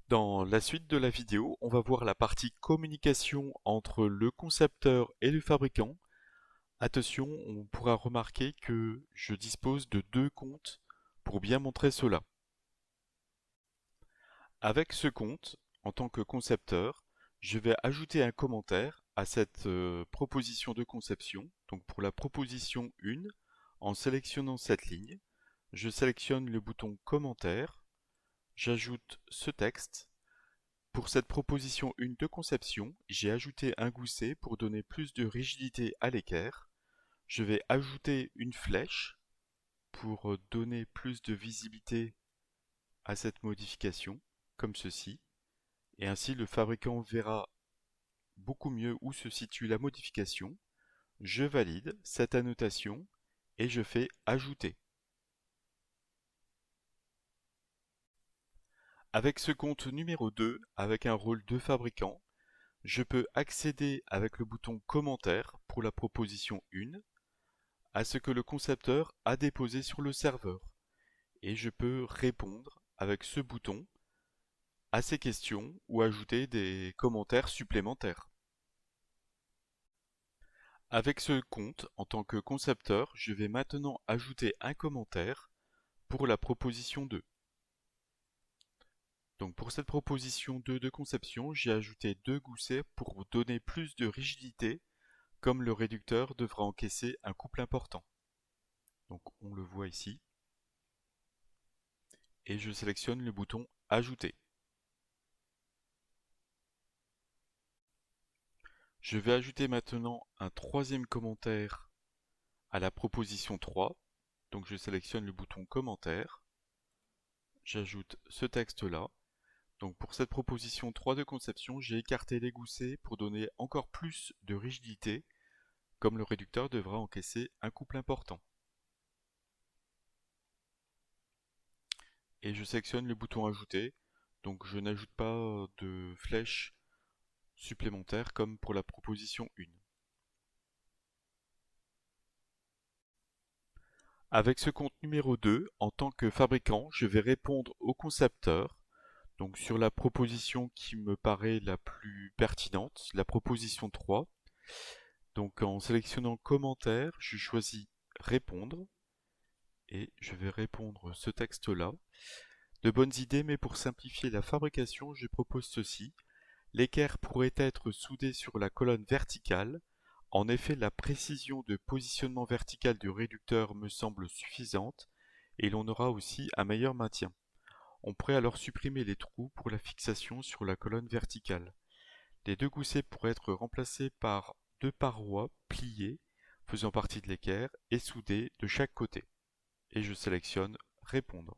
Dans la suite de la vidéo, on va voir la partie communication entre le concepteur et le fabricant. Attention, on pourra remarquer que je dispose de deux comptes pour bien montrer cela. Avec ce compte, en tant que concepteur, je vais ajouter un commentaire à cette proposition de conception. Donc pour la proposition 1, en sélectionnant cette ligne, je sélectionne le bouton commentaire, j'ajoute ce texte. Pour cette proposition 1 de conception, j'ai ajouté un gousset pour donner plus de rigidité à l'équerre. Je vais ajouter une flèche pour donner plus de visibilité à cette modification, comme ceci. Et ainsi, le fabricant verra beaucoup mieux où se situe la modification. Je valide cette annotation et je fais ajouter. Avec ce compte numéro 2, avec un rôle de fabricant, je peux accéder avec le bouton commentaire pour la proposition 1 à ce que le concepteur a déposé sur le serveur et je peux répondre avec ce bouton à ces questions ou ajouter des commentaires supplémentaires. Avec ce compte, en tant que concepteur, je vais maintenant ajouter un commentaire pour la proposition 2. Donc pour cette proposition 2 de conception, j'ai ajouté deux goussets pour donner plus de rigidité, comme le réducteur devra encaisser un couple important. Donc on le voit ici. Et je sélectionne le bouton Ajouter. Je vais ajouter maintenant un troisième commentaire à la proposition 3. Donc je sélectionne le bouton Commentaire. J'ajoute ce texte-là. Donc pour cette proposition 3 de conception, j'ai écarté les goussets pour donner encore plus de rigidité, comme le réducteur devra encaisser un couple important. Et je sélectionne le bouton Ajouter. Donc je n'ajoute pas de flèche supplémentaire comme pour la proposition 1. Avec ce compte numéro 2, en tant que fabricant, je vais répondre au concepteur, donc sur la proposition qui me paraît la plus pertinente, la proposition 3. Donc en sélectionnant commentaire, je choisis répondre et je vais répondre ce texte-là. De bonnes idées, mais pour simplifier la fabrication, je propose ceci. L'équerre pourrait être soudé sur la colonne verticale. En effet, la précision de positionnement vertical du réducteur me semble suffisante et l'on aura aussi un meilleur maintien. On pourrait alors supprimer les trous pour la fixation sur la colonne verticale. Les deux goussets pourraient être remplacés par deux parois pliées faisant partie de l'équerre et soudées de chaque côté. Et je sélectionne Répondre.